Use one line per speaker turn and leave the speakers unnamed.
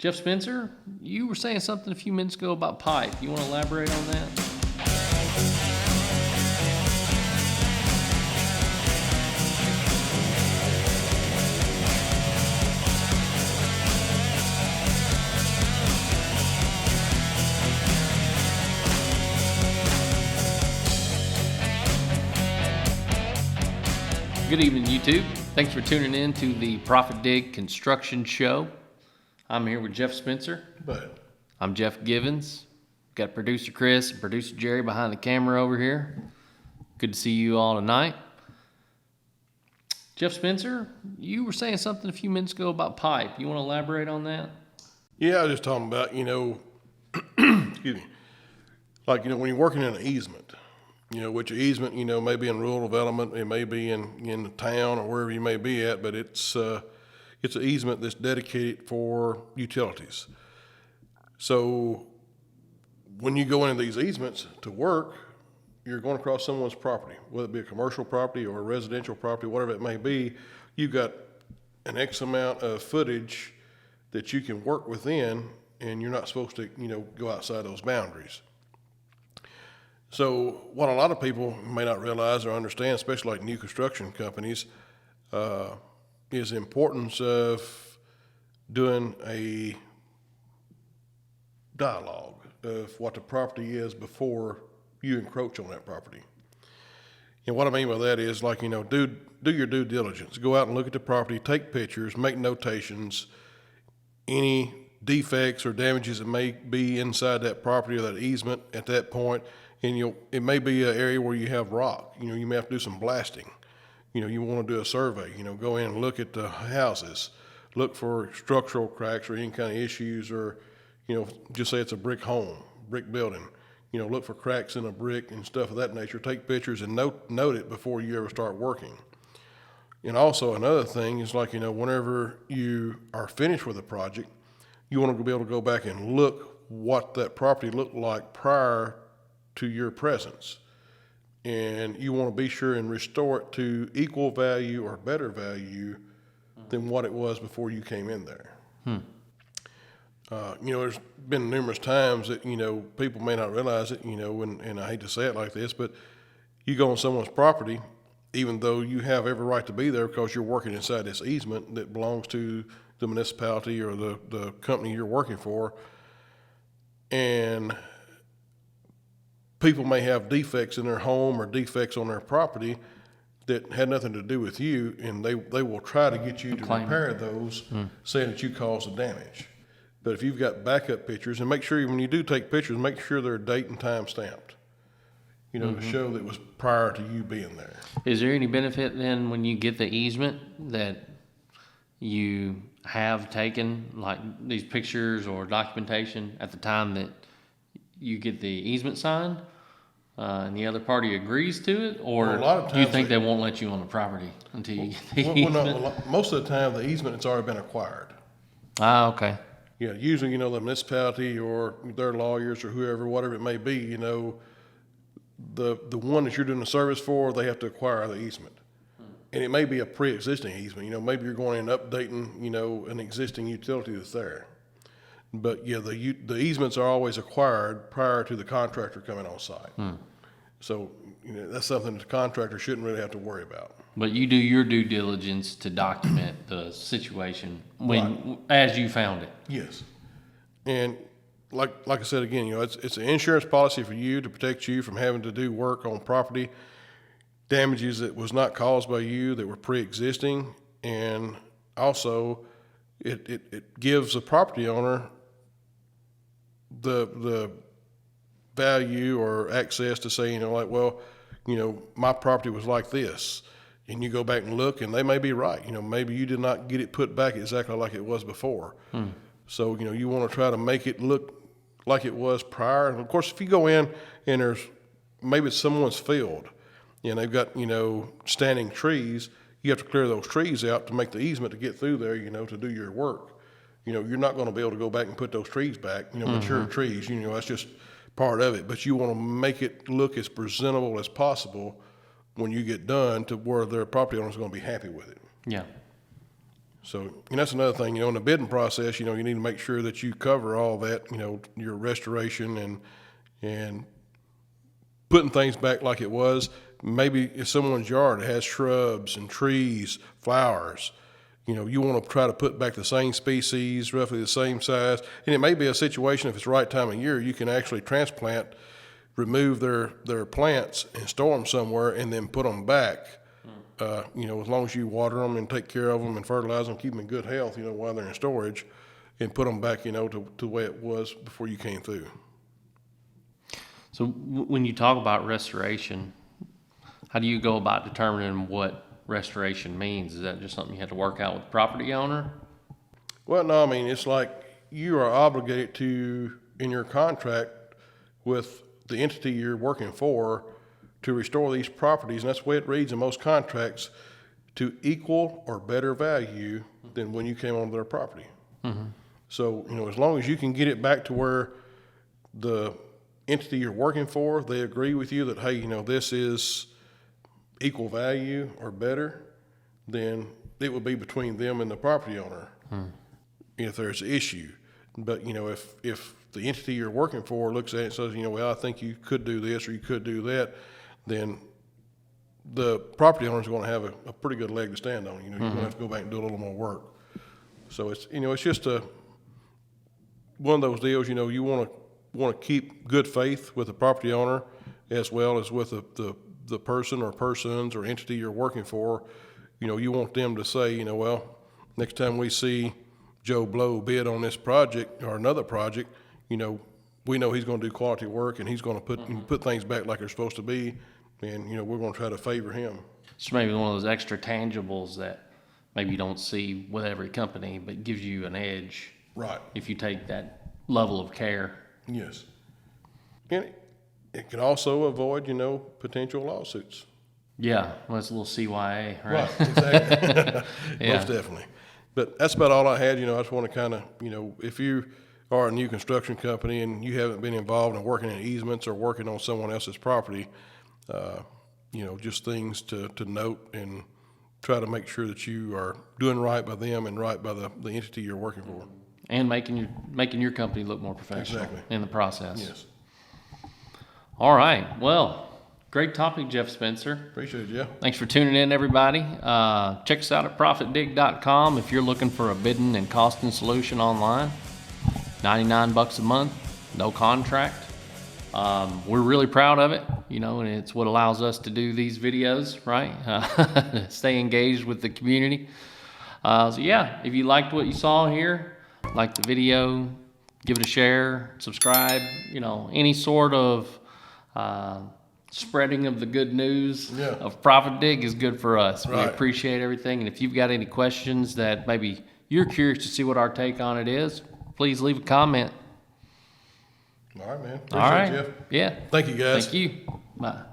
Jeff Spencer, you were saying something a few minutes ago about pipe. You want to elaborate on that? Good evening, YouTube. Thanks for tuning in to the ProfitDig Construction Show. I'm here with Jeff Spencer.
But
I'm Jeff Givens. Got producer Chris and producer Jerry behind the camera over here. Good to see you all tonight. Jeff Spencer, you were saying something a few minutes ago about pipe. You want to elaborate on that?
yeah, I was just talking about, excuse me, like, when you're working in an easement, which easement, may be in rural development, it may be in the town or wherever you may be at, but it's an easement that's dedicated for utilities. So when you go into these easements to work, you're going across someone's property, whether it be a commercial property or a residential property, whatever it may be. You've got an X amount of footage that you can work within, and you're not supposed to, go outside those boundaries. So what a lot of people may not realize or understand, especially like new construction companies, is the importance of doing a dialogue of what the property is before you encroach on that property. And what I mean by that is, like, do your due diligence. Go out and look at the property, take pictures, make notations, any defects or damages that may be inside that property or that easement at that point. And it may be an area where you have rock. You may have to do some blasting. You want to do a survey. Go in and look at the houses, look for structural cracks or any kind of issues, or just say it's a brick home, brick building. Look for cracks in a brick and stuff of that nature. Take pictures and note it before you ever start working. And also another thing is, like, whenever you are finished with a project, you want to be able to go back and look what that property looked like prior to your presence. And you want to be sure and restore it to equal value or better value than what it was before you came in there. There's been numerous times that, people may not realize it, and I hate to say it like this, but you go on someone's property, even though you have every right to be there because you're working inside this easement that belongs to the municipality or the company you're working for, and people may have defects in their home or defects on their property that had nothing to do with you, and they will try to get you to repair those, saying that you caused the damage. But if you've got backup pictures, and make sure when you do take pictures, make sure they're date and time stamped, to show that it was prior to you being there.
Is there any benefit then when you get the easement that you have taken like these pictures or documentation at the time that you get the easement signed, and the other party agrees to it, or
Well, a lot of
do you
times
think they won't let you on the property until you get the easement?
Most of the time, the easement has already been acquired.
Ah, okay.
Yeah, usually, the municipality or their lawyers or whoever, whatever it may be, the one that you're doing the service for, they have to acquire the easement. And it may be a pre-existing easement. Maybe you're going in and updating, an existing utility that's there. But yeah, the easements are always acquired prior to the contractor coming on site. So, that's something the contractor shouldn't really have to worry about.
But you do your due diligence to document the situation as you found it.
Yes. And like I said again, it's an insurance policy for you to protect you from having to do work on property, damages that was not caused by you, that were pre-existing, and also it gives the property owner the value or access to say, my property was like this. And you go back and look, and they may be right. Maybe you did not get it put back exactly like it was before. So, you want to try to make it look like it was prior. And of course, if you go in and maybe it's someone's field and they've got, standing trees, you have to clear those trees out to make the easement to get through there, to do your work. You're not going to be able to go back and put those trees back, mature trees, that's just part of it. But you want to make it look as presentable as possible when you get done, to where their property owner is going to be happy with it.
Yeah.
So, and that's another thing, in the bidding process, you need to make sure that you cover all that, your restoration and putting things back like it was. Maybe if someone's yard has shrubs and trees, flowers, you want to try to put back the same species, roughly the same size. And it may be a situation, if it's the right time of year, you can actually transplant, remove their plants and store them somewhere and then put them back. As long as you water them and take care of them and fertilize them, keep them in good health, while they're in storage, and put them back, to the way it was before you came through.
So when you talk about restoration, how do you go about determining what restoration means? Is that just something you have to work out with the property owner?
Well, no, I mean, it's like you are obligated to, in your contract with the entity you're working for, to restore these properties, and that's the way it reads in most contracts, to equal or better value than when you came onto their property. Mm-hmm. So, as long as you can get it back to where the entity you're working for, they agree with you that, hey, this is equal value or better, then it would be between them and the property owner if there's an issue. But, if the entity you're working for looks at it and says, well, I think you could do this or you could do that, then the property owner is going to have a pretty good leg to stand on. You're going to have to go back and do a little more work. So it's it's just one of those deals. You want to keep good faith with the property owner as well as with the person or persons or entity you're working for. You want them to say, well, next time we see Joe Blow bid on this project or another project, we know he's going to do quality work and he's going to put things back like they're supposed to be. And, we're going to try to favor him.
It's maybe one of those extra tangibles that maybe you don't see with every company, but gives you an edge.
Right.
If you take that level of care.
Yes. And it can also avoid, potential lawsuits.
Yeah. Well, it's a little CYA, right?
Right, exactly.
Yeah.
Most definitely. But that's about all I had. I just want to kind of, if you are a new construction company and you haven't been involved in working in easements or working on someone else's property, just things to note and try to make sure that you are doing right by them and right by the entity you're working for.
And making your company look more professional in the process.
Yes.
All right. Well, great topic, Jeff Spencer.
Appreciate it, Jeff.
Thanks for tuning in, everybody. Check us out at ProfitDig.com if you're looking for a bidding and costing solution online. $99 a month, no contract. We're really proud of it, and it's what allows us to do these videos, right? Stay engaged with the community. So yeah, if you liked what you saw here, like the video, give it a share, subscribe, any sort of spreading of the good news of ProfitDig is good for us.
Right.
We appreciate everything. And if you've got any questions that maybe you're curious to see what our take on it is, please leave a comment.
All right, man.
All right.
Appreciate it, Jeff.
Yeah.
Thank you, guys.
Thank you. Bye.